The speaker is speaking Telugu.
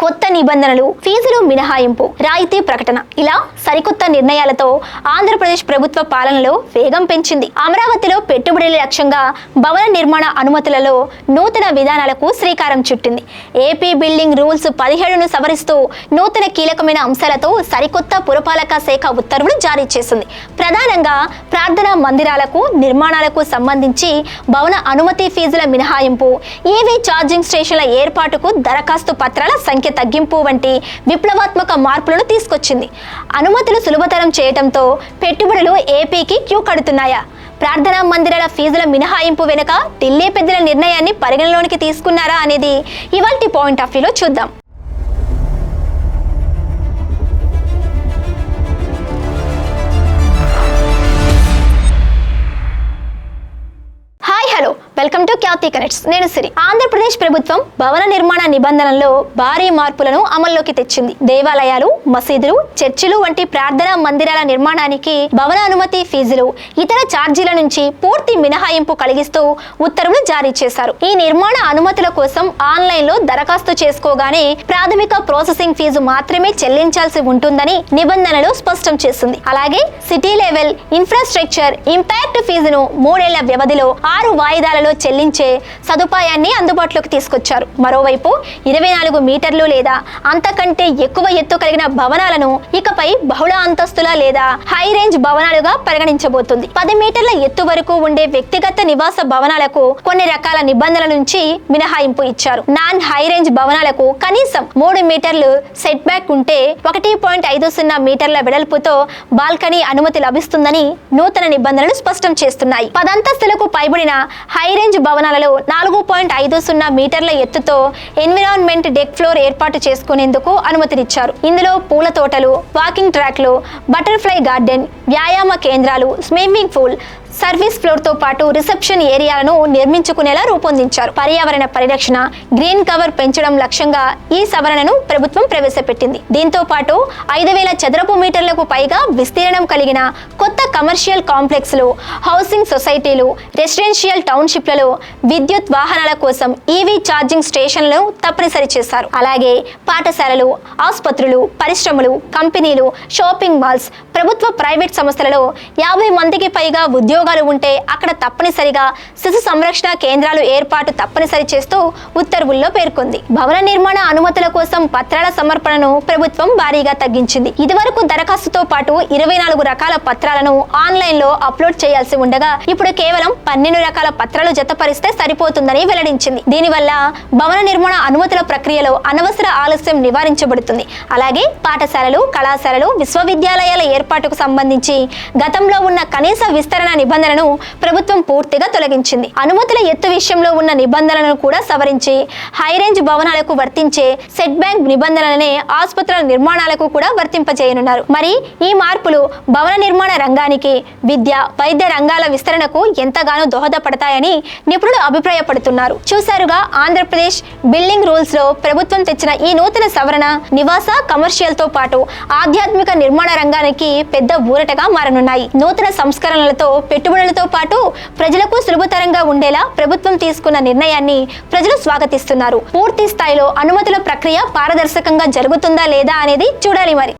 కొత్త నిబంధనలు, ఫీజులు మినహాయింపు, రాయితీ ప్రకటన ఇలా సరికొత్త నిర్ణయాలతో ఆంధ్రప్రదేశ్ ప్రభుత్వ పాలనలో వేగం పెంచింది. అమరావతిలో పెట్టుబడుల లక్ష్యంగా భవన నిర్మాణ అనుమతులలో నూతన విధానాలకు శ్రీకారం చుట్టింది. ఏపీ బిల్డింగ్ రూల్స్ 17ను సవరిస్తూ నూతన కీలకమైన అంశాలతో సరికొత్త పురపాలక శాఖ ఉత్తర్వులు జారీ చేసింది. ప్రధానంగా ప్రార్థనా మందిరాలకు నిర్మాణాలకు సంబంధించి భవన అనుమతి ఫీజుల మినహాయింపు, ఈవీ ఛార్జింగ్ స్టేషన్ల ఏర్పాటుకు దరఖాస్తు పత్రాల సంఖ్య తగ్గింపు వంటి విప్లవాత్మక మార్పులను తీసుకొచ్చింది. అనుమతులు సులభతరం చేయడంతో పెట్టుబడులు ఏపీకి క్యూ కడుతున్నాయా? ప్రార్థనా మందిరాల ఫీజుల మినహాయింపు వెనుక ఢిల్లీ పెద్దల నిర్ణయాన్ని పరిగణలోనికి తీసుకున్నారా అనేది ఇవాల్టి పాయింట్ ఆఫ్ వ్యూలో చూద్దాం. Hello, welcome to Khyati connects. నేను సిరి. ఆంధ్రప్రదేశ్ ప్రభుత్వం భవన నిర్మాణ నిబంధనల్లో భారీ మార్పులను అమల్లోకి తెచ్చింది. దేవాలయాలు, మసీదులు, చర్చిలు వంటి ప్రార్థనా మందిరాల నిర్మాణానికి భవన అనుమతి ఫీజులు, ఇతర ఛార్జీల నుంచి పూర్తి మినహాయింపు కలిగిస్తూ ఉత్తర్వులు జారీ చేశారు. ఈ నిర్మాణ అనుమతుల కోసం ఆన్లైన్ లో దరఖాస్తు చేసుకోగానే ప్రాథమిక ప్రాసెసింగ్ ఫీజు మాత్రమే చెల్లించాల్సి ఉంటుందని నిబంధనలు స్పష్టం చేసింది. అలాగే సిటీ లెవెల్ ఇన్ఫ్రాస్ట్రక్చర్ ఇంపాక్ట్ ఫీజును 3 ఏళ్ల వ్యవధిలో 6 వాయిదాలలో చెల్లించే సదుపాయాన్ని అందుబాటులోకి తీసుకొచ్చారు. మరోవైపు 24 మీటర్లు లేదా అంతకంటే ఎక్కువ ఎత్తు కలిగిన భవనాలను ఇకపై బహుళ అంతస్తుల లేదా హై రేంజ్ భవనాలుగా పరిగణించబోతుంది. 10 మీటర్ల ఎత్తు వరకు ఉండే వ్యక్తిగత నివాస భవనాలకు కొన్ని రకాల నిబంధనల నుంచి మినహాయింపు ఇచ్చారు. నాన్ హై రేంజ్ భవనాలకు కనీసం 3 మీటర్లు సెట్ బ్యాక్ ఉంటే 1.50 మీటర్ల వెడల్పుతో బాల్కనీ అనుమతి లభిస్తుందని నూతన నిబంధనలు స్పష్టం చేస్తున్నాయి. 10 అంతస్తులకు పైబడిన హై రేంజ్ భవనాలలో 4.50 మీటర్ల ఎత్తుతో ఎన్విరాన్మెంట్ డెక్ ఫ్లోర్ ఏర్పాటు చేసుకునేందుకు అనుమతినిచ్చారు. ఇందులో పూల తోటలు, వాకింగ్ ట్రాక్లు, బటర్ఫ్లై గార్డెన్, వ్యాయామ కేంద్రాలు, స్విమ్మింగ్ పూల్, సర్వీస్ ఫ్లోర్ తో పాటు రిసెప్షన్ ఏరియాలను నిర్మించుకునేలా రూపొందించారు. పర్యావరణ పరిరక్షణ, గ్రీన్ కవర్ పెంచడం లక్ష్యంగా ఈ సవరణను ప్రభుత్వం ప్రవేశపెట్టింది. దీంతో పాటు 5,000 చదరపు మీటర్లకు పైగా విస్తీర్ణం కలిగిన కొత్త కమర్షియల్ కాంప్లెక్స్లు, హౌసింగ్ సొసైటీలు, రెసిడెన్షియల్ టౌన్షిప్లలో విద్యుత్ వాహనాల కోసం ఈవీ ఛార్జింగ్ స్టేషన్లను తప్పనిసరి చేశారు. అలాగే పాఠశాలలు, ఆసుపత్రులు, పరిశ్రమలు, కంపెనీలు, షాపింగ్ మాల్స్, ప్రభుత్వ ప్రైవేట్ సంస్థలలో 50 మందికి పైగా ఉద్యోగాలు ఉంటే అక్కడ తప్పనిసరిగా శిశు సంరక్షణ కేంద్రాలు ఏర్పాటు తప్పనిసరి చేస్తూ ఉత్తర్వుల్లో పేర్కొంది. భవన నిర్మాణ అనుమతుల కోసం పత్రాల సమర్పణను ప్రభుత్వం భారీగా తగ్గించింది. ఇదివరకు దరఖాస్తుతో పాటు 24 రకాల పత్రాలను ఆన్లైన్ లో అప్లోడ్ చేయాల్సి ఉండగా ఇప్పుడు కేవలం 12 రకాల పత్రాలు జతపరిస్తే సరిపోతుందని వెల్లడించింది. దీనివల్ల భవన నిర్మాణ అనుమతుల ప్రక్రియలో అనవసర ఆలస్యం నివారించబడుతుంది. అలాగే పాఠశాలలు, కళాశాలలు, విశ్వవిద్యాలయాల ఏర్పాటుకు సంబంధించి గతంలో ఉన్న కనీస విస్తరణ నిబంధనను ప్రభుత్వం పూర్తిగా తొలగించింది. అనుమతుల ఎత్తు విషయంలో ఉన్న నిబంధనలను కూడా సవరించి హై రేంజ్ భవనాలకు వర్తించే సెట్ బ్యాక్ నిబంధనలనే ఆసుపత్రుల నిర్మాణాలకు కూడా వర్తింపజేయనున్నారు. మరి ఈ మార్పులు భవన నిర్మాణ రంగానికి, విద్య, వైద్య రంగాల విస్తరణకు ఎంతగానో దోహదపడతాయని నిపుణులు అభిప్రాయపడుతున్నారు. చూశారుగా, ఆంధ్రప్రదేశ్ బిల్డింగ్ రూల్స్ లో ప్రభుత్వం తెచ్చిన ఈ నూతన సవరణ నివాస, కమర్షియల్ తో పాటు ఆధ్యాత్మిక నిర్మాణ రంగానికి పెద్ద ఊరటగా మారనున్నాయి. నూతన సంస్కరణలతో పెట్టుబడులతో పాటు ప్రజలకు సులభతరంగా ఉండేలా ప్రభుత్వం తీసుకున్న నిర్ణయాన్ని ప్రజలు స్వాగతిస్తున్నారు. పూర్తి స్థాయిలో అనుమతుల ప్రక్రియ పారదర్శకంగా జరుగుతుందా లేదా అనేది చూడాలి మరి.